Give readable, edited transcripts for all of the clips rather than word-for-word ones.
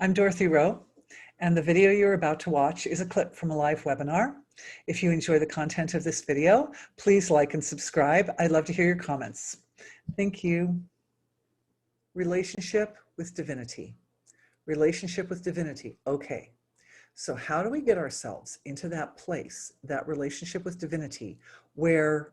I'm Dorothy Rowe, and the video you're about to watch is a clip from a live webinar. If you enjoy the content of this video, please like and subscribe. I'd love to hear your comments. Thank you. Relationship with divinity. Relationship with divinity. Okay, so how do we get ourselves into that place, that relationship with divinity, where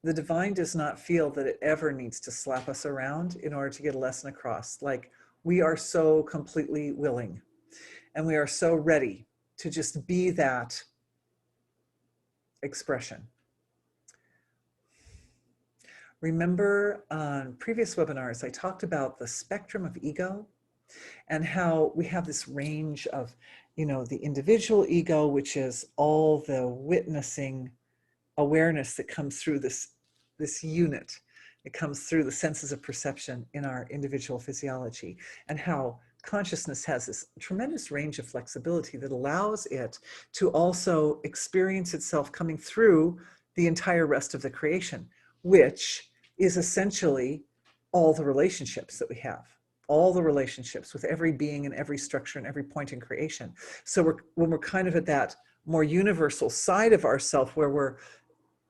the divine does not feel that it ever needs to slap us around in order to get a lesson across? Like, we are so completely willing and we are so ready to just be that expression. Remember on previous webinars, I talked about the spectrum of ego and how we have this range of, the individual ego, which is all the witnessing awareness that comes through this unit. It comes through the senses of perception in our individual physiology, and how consciousness has this tremendous range of flexibility that allows it to also experience itself coming through the entire rest of the creation, which is essentially all the relationships that we have, all the relationships with every being and every structure and every point in creation. So when we're kind of at that more universal side of ourself, where we're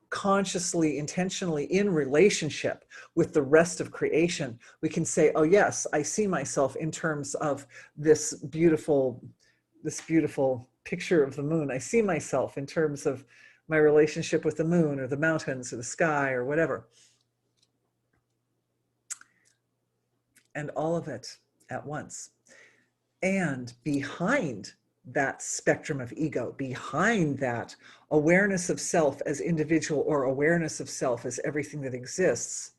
consciously, intentionally in relationship with the rest of creation, we can say, oh yes, I see myself in terms of this beautiful picture of the moon. I see myself in terms of my relationship with the moon or the mountains or the sky or whatever. And all of it at once. And behind that spectrum of ego, behind that awareness of self as individual or awareness of self as everything that exists,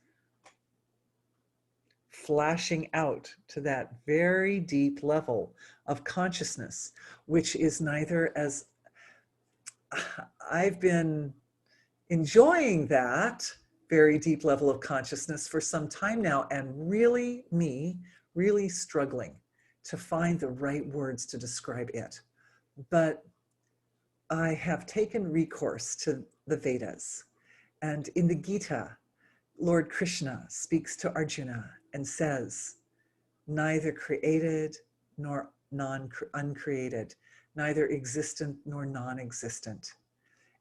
flashing out to that very deep level of consciousness, which is neither as, I've been enjoying that very deep level of consciousness for some time now, and really struggling to find the right words to describe it. But I have taken recourse to the Vedas. And in the Gita, Lord Krishna speaks to Arjuna and says, neither created nor uncreated, neither existent nor non-existent.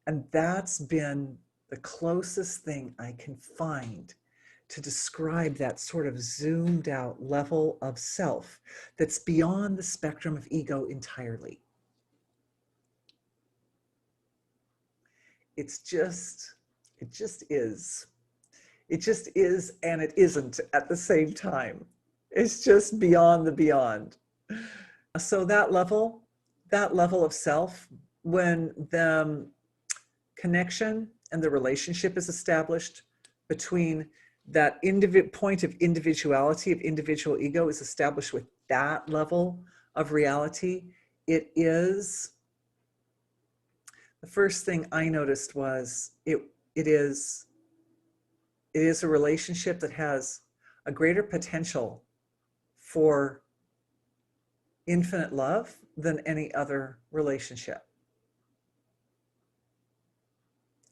And that's been the closest thing I can find to describe that sort of zoomed out level of self that's beyond the spectrum of ego entirely. It just is. It just is, and it isn't at the same time. It's just beyond the beyond. So that level of self, when the connection and the relationship is established between that point of individuality, of individual ego, is established with that level of reality, it is, the first thing I noticed was it is a relationship that has a greater potential for infinite love than any other relationship,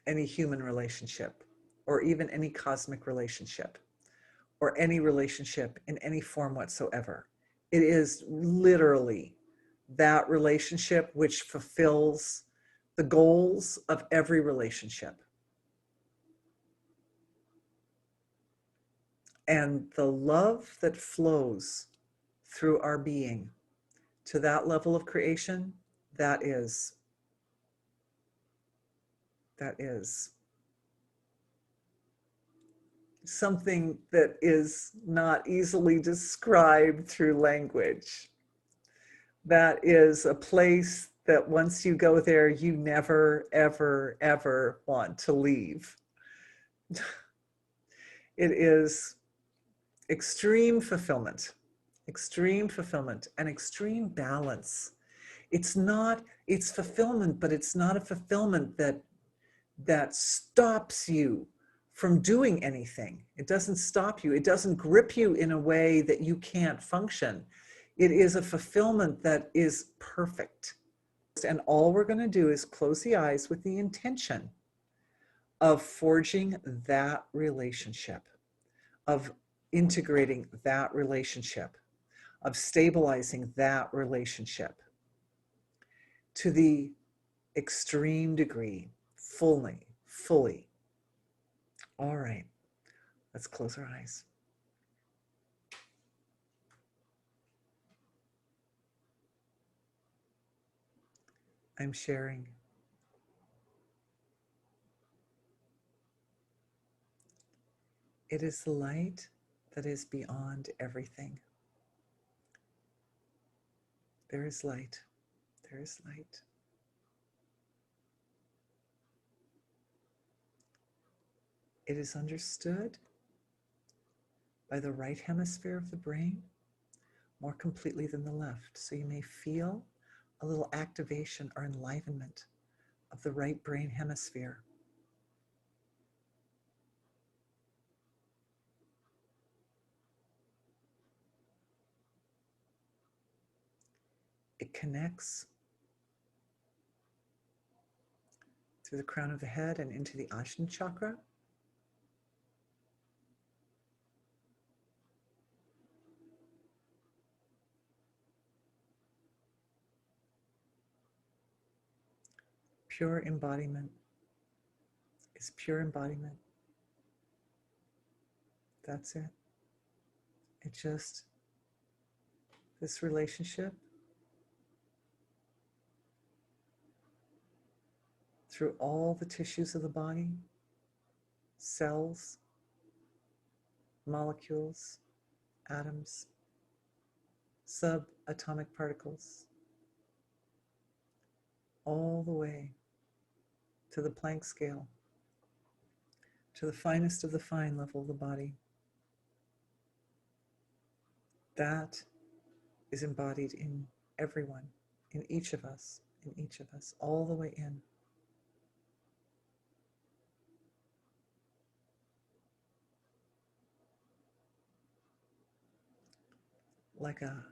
any human relationship, or even any cosmic relationship, or any relationship in any form whatsoever. It is literally that relationship which fulfills the goals of every relationship. And the love that flows through our being to that level of creation, that is something that is not easily described through language. That is a place that once you go there, you never, ever, ever want to leave. It is extreme fulfillment and extreme balance. It's fulfillment, but it's not a fulfillment that stops you from doing anything. It doesn't stop you. It doesn't grip you in a way that you can't function. It is a fulfillment that is perfect. And all we're going to do is close the eyes with the intention of forging that relationship, of integrating that relationship, of stabilizing that relationship to the extreme degree, fully. All right, let's close our eyes. I'm sharing. It is the light that is beyond everything. There is light. There is light. It is understood by the right hemisphere of the brain more completely than the left. So you may feel a little activation or enlivenment of the right brain hemisphere. It connects through the crown of the head and into the Ajna chakra. Pure embodiment is pure embodiment. That's it. It just, this relationship through all the tissues of the body, cells, molecules, atoms, subatomic particles, all the way to the Planck scale, to the finest of the fine level of the body. That is embodied in everyone, in each of us, all the way in. Like a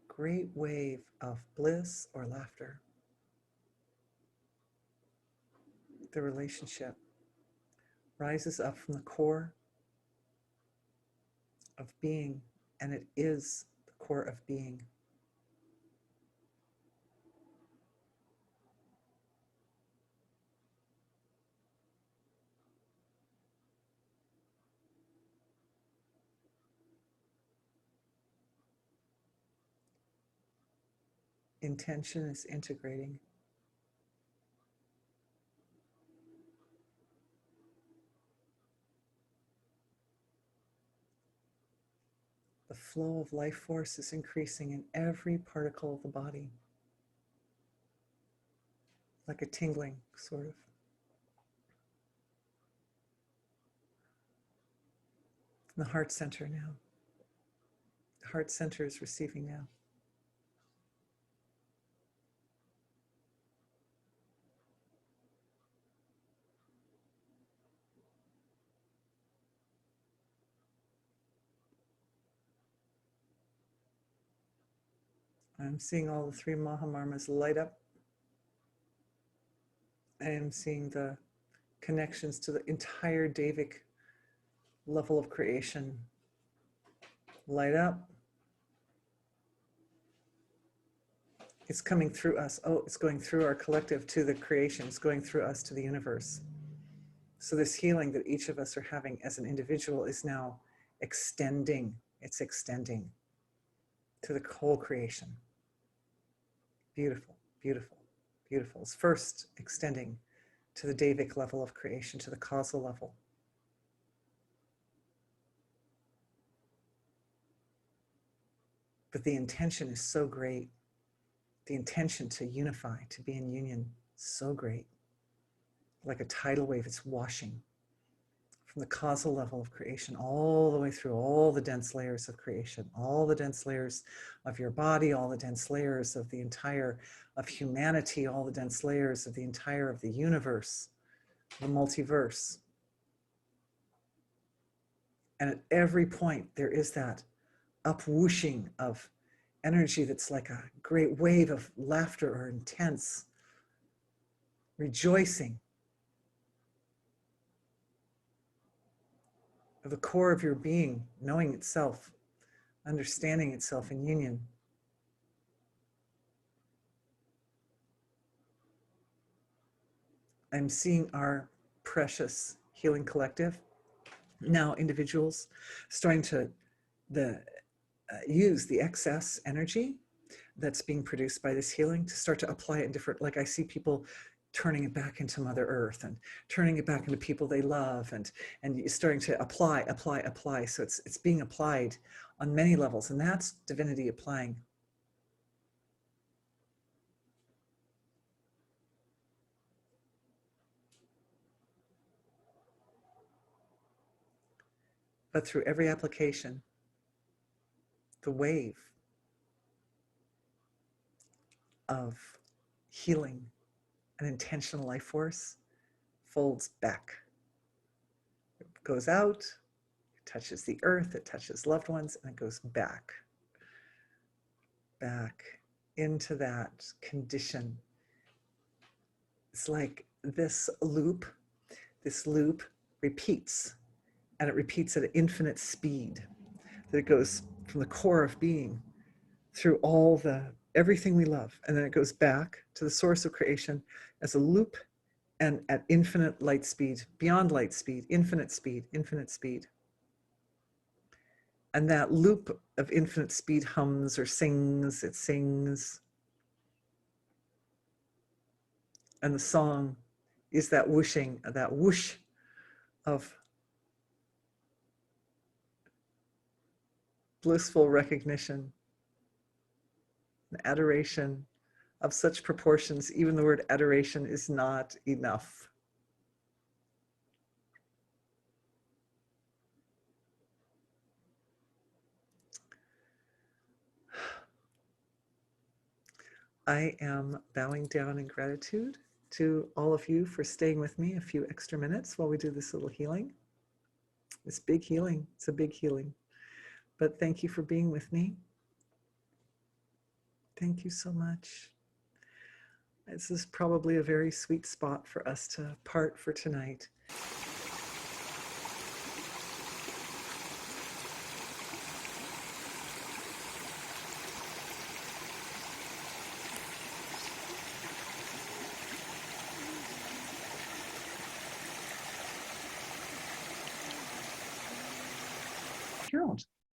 great wave of bliss or laughter. The relationship rises up from the core of being, and it is the core of being. Intention is integrating. The flow of life force is increasing in every particle of the body, like a tingling, sort of. From the heart center now. The heart center is receiving now. I'm seeing all the three Mahamarmas light up. I am seeing the connections to the entire Davic level of creation light up. It's coming through us. Oh, it's going through our collective to the creation. It's going through us to the universe. So this healing that each of us are having as an individual is now extending. It's extending to the whole creation. Beautiful, beautiful, beautiful. It's first extending to the Davic level of creation, to the causal level. But the intention is so great. The intention to unify, to be in union, so great. Like a tidal wave, it's washing from the causal level of creation all the way through all the dense layers of creation, all the dense layers of your body, all the dense layers of the entire of humanity, all the dense layers of the entire of the universe, the multiverse. And at every point, there is that upwhooshing of energy that's like a great wave of laughter or intense rejoicing of the core of your being, knowing itself. understanding itself in union. I'm seeing our precious healing collective, now individuals, starting to use the excess energy that's being produced by this healing to start to apply it in different, like I see people turning it back into Mother Earth and turning it back into people they love, and starting to apply. So it's being applied on many levels, and that's divinity applying. But through every application, the wave of healing and intentional life force folds back. It goes out, it touches the earth, it touches loved ones, and it goes back into that condition. It's like this loop repeats, and it repeats at infinite speed, that it goes from the core of being through everything we love, and then it goes back to the source of creation as a loop, and at infinite light speed, beyond light speed, infinite speed. And that loop of infinite speed hums or sings, it sings. And the song is that whooshing, that whoosh of blissful recognition, adoration of such proportions. Even the word adoration is not enough. I am bowing down in gratitude to all of you for staying with me a few extra minutes while we do this little healing. This big healing, it's a big healing. But thank you for being with me. Thank you so much. This is probably a very sweet spot for us to part for tonight. Carol.